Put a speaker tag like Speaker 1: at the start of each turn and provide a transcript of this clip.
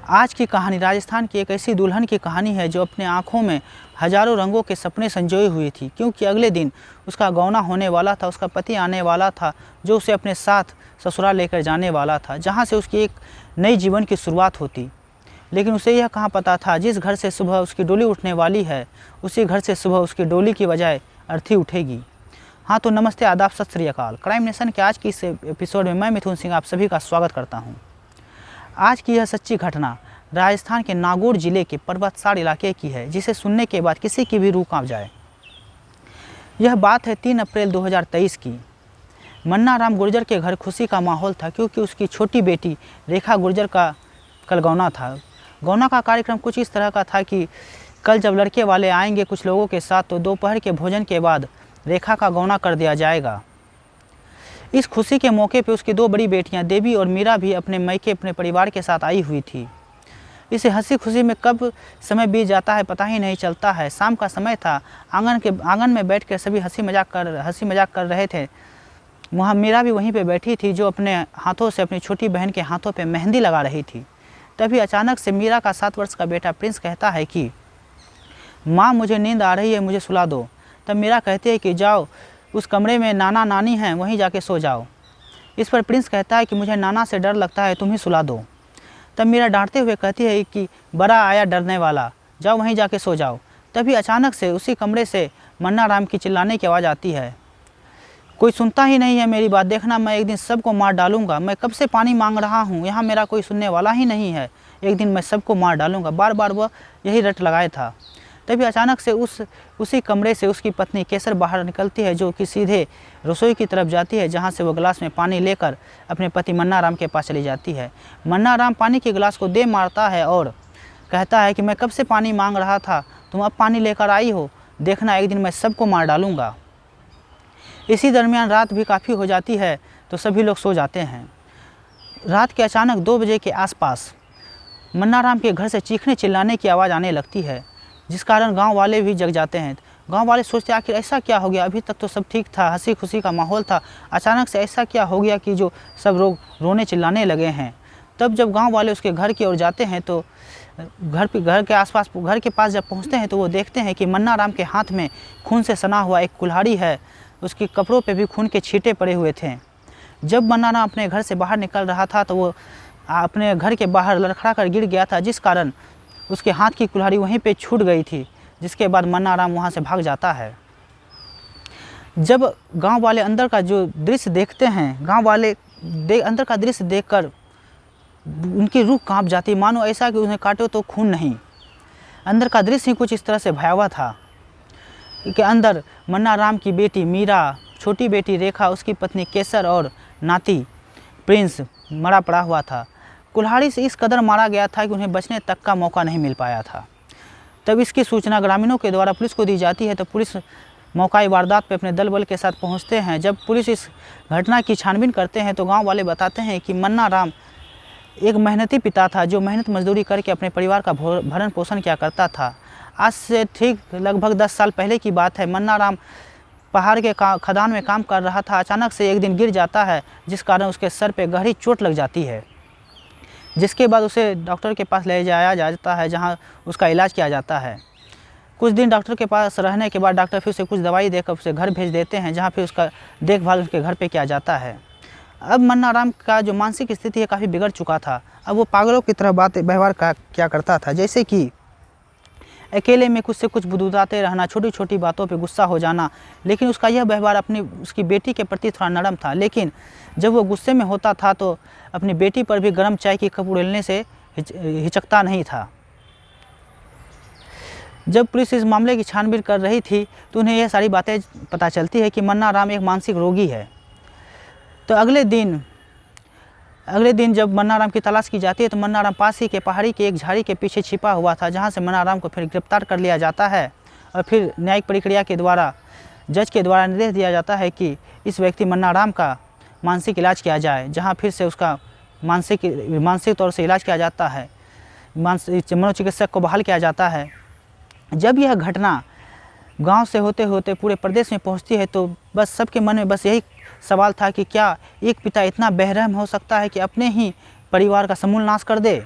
Speaker 1: आज की कहानी राजस्थान की एक ऐसी दुल्हन की कहानी है जो अपने आँखों में हजारों रंगों के सपने संजोए हुई थी, क्योंकि अगले दिन उसका गौना होने वाला था। उसका पति आने वाला था जो उसे अपने साथ ससुराल लेकर जाने वाला था, जहाँ से उसकी एक नई जीवन की शुरुआत होती। लेकिन उसे यह कहाँ पता था, जिस घर से सुबह उसकी डोली उठने वाली है, उसी घर से सुबह उसकी डोली की बजाय अर्थी उठेगी। हाँ तो नमस्ते, आदाब, सत श्री अकाल। क्राइम नेशन के आज की इस एपिसोड में मैं मिथुन सिंह आप सभी का स्वागत करता हूँ। आज की यह सच्ची घटना राजस्थान के नागौर जिले के पर्वतसार इलाके की है, जिसे सुनने के बाद किसी की भी रूह कांप जाए। यह बात है 3 अप्रैल 2023 की। मन्ना राम गुर्जर के घर खुशी का माहौल था, क्योंकि उसकी छोटी बेटी रेखा गुर्जर का कल गौना था। गौना का कार्यक्रम कुछ इस तरह का था कि कल जब लड़के वाले आएंगे कुछ लोगों के साथ, तो दोपहर के भोजन के बाद रेखा का गौना कर दिया जाएगा। इस खुशी के मौके पे उसकी 2 बड़ी बेटियां देवी और मीरा भी अपने मैके अपने परिवार के साथ आई हुई थी। इसे हंसी खुशी में कब समय बीत जाता है पता ही नहीं चलता है। शाम का समय था। आंगन में बैठकर सभी हंसी मजाक कर रहे थे। वहाँ मीरा भी वहीं पे बैठी थी, जो अपने हाथों से अपनी छोटी बहन के हाथों पे मेहंदी लगा रही थी। तभी अचानक से मीरा का 7 वर्ष का बेटा प्रिंस कहता है कि माँ, मुझे नींद आ रही है, मुझे सुला दो। तब मीरा कहती है कि जाओ, उस कमरे में नाना नानी हैं, वहीं जाके सो जाओ। इस पर प्रिंस कहता है कि मुझे नाना से डर लगता है, तुम ही सुला दो। तब मीरा डांटते हुए कहती है कि बड़ा आया डरने वाला, जाओ वहीं जाके सो जाओ। तभी अचानक से उसी कमरे से मन्ना राम की चिल्लाने की आवाज़ आती है, कोई सुनता ही नहीं है मेरी बात, देखना मैं एक दिन सबको मार डालूंगा। मैं कब से पानी मांग रहा हूँ, यहाँ मेरा कोई सुनने वाला ही नहीं है। एक दिन मैं सबको मार डालूंगा। बार बार वह यही रट लगाया था। तभी अचानक से उसी कमरे से उसकी पत्नी केसर बाहर निकलती है, जो कि सीधे रसोई की तरफ जाती है, जहां से वो गिलास में पानी लेकर अपने पति मन्ना राम के पास चली जाती है। मन्ना राम पानी के गिलास को दे मारता है और कहता है कि मैं कब से पानी मांग रहा था, तुम अब पानी लेकर आई हो, देखना एक दिन मैं सबको मार डालूंगा। इसी दरमियान रात भी काफ़ी हो जाती है, तो सभी लोग सो जाते हैं। रात के अचानक 2 बजे के आसपास मन्ना राम के घर से चीखने चिल्लाने की आवाज़ आने लगती है, जिस कारण गांव वाले भी जग जाते हैं। गांव वाले सोचते आखिर ऐसा क्या हो गया, अभी तक तो सब ठीक था, हंसी खुशी का माहौल था, अचानक से ऐसा क्या हो गया कि जो सब लोग रोने चिल्लाने लगे हैं। तब जब गांव वाले उसके घर की ओर जाते हैं, तो घर के पास जब पहुंचते हैं, तो वो देखते हैं कि मन्ना राम के हाथ में खून से सना हुआ एक कुल्हाड़ी है। उसके कपड़ों पर भी खून के छींटे पड़े हुए थे। जब मन्ना राम अपने घर से बाहर निकल रहा था, तो वो अपने घर के बाहर लड़खड़ा कर गिर गया था, जिस कारण उसके हाथ की कुल्हाड़ी वहीं पे छूट गई थी। जिसके बाद मन्ना राम वहाँ से भाग जाता है। जब गांव वाले अंदर का जो दृश्य देखते हैं, अंदर का दृश्य देखकर उनकी रूह कांप जाती, मानो ऐसा कि उन्हें काटो तो खून नहीं। अंदर का दृश्य ही कुछ इस तरह से भयावह था कि अंदर मन्ना राम की बेटी मीरा, छोटी बेटी रेखा, उसकी पत्नी केसर और नाती प्रिंस मरा पड़ा हुआ था। कुल्हाड़ी से इस कदर मारा गया था कि उन्हें बचने तक का मौका नहीं मिल पाया था। तब इसकी सूचना ग्रामीणों के द्वारा पुलिस को दी जाती है, तो पुलिस मौकाई वारदात पर अपने दल बल के साथ पहुंचते हैं। जब पुलिस इस घटना की छानबीन करते हैं, तो गांव वाले बताते हैं कि मन्ना राम एक मेहनती पिता था, जो मेहनत मजदूरी करके अपने परिवार का भरण पोषण किया करता था। आज से ठीक लगभग 10 साल पहले की बात है। मन्ना राम पहाड़ के खदान में काम कर रहा था। अचानक से एक दिन गिर जाता है, जिस कारण उसके सर पे गहरी चोट लग जाती है, जिसके बाद उसे डॉक्टर के पास ले जाया जाता है, जहां उसका इलाज किया जाता है। कुछ दिन डॉक्टर के पास रहने के बाद डॉक्टर फिर उसे कुछ दवाई देकर उसे घर भेज देते हैं, जहां फिर उसका देखभाल उसके घर पे किया जाता है। अब मन्ना राम का जो मानसिक स्थिति है काफ़ी बिगड़ चुका था। अब वो पागलों की तरह व्यवहार क्या करता था, जैसे कि अकेले में कुछ से कुछ बुदबुदाते रहना, छोटी छोटी बातों पे गुस्सा हो जाना। लेकिन उसका यह व्यवहार उसकी बेटी के प्रति थोड़ा नरम था। लेकिन जब वो गुस्से में होता था, तो अपनी बेटी पर भी गर्म चाय की कप उड़ेलने से हिचकता नहीं था। जब पुलिस इस मामले की छानबीन कर रही थी, तो उन्हें यह सारी बातें पता चलती है कि मन्ना राम एक मानसिक रोगी है। तो अगले दिन जब मन्ना राम की तलाश की जाती है, तो मन्ना राम पास ही के पहाड़ी के एक झाड़ी के पीछे छिपा हुआ था, जहां से मन्ना राम को फिर गिरफ्तार कर लिया जाता है। और फिर न्यायिक प्रक्रिया के द्वारा जज के द्वारा निर्देश दिया जाता है कि इस व्यक्ति मन्ना राम का मानसिक इलाज किया जाए, जहां फिर से उसका मानसिक तौर से इलाज किया जाता है, मनोचिकित्सक को बहाल किया जाता है। जब यह घटना गांव से होते होते पूरे प्रदेश में पहुंचती है, तो बस सबके मन में बस यही सवाल था कि क्या एक पिता इतना बेरहम हो सकता है कि अपने ही परिवार का समूल नाश कर दे।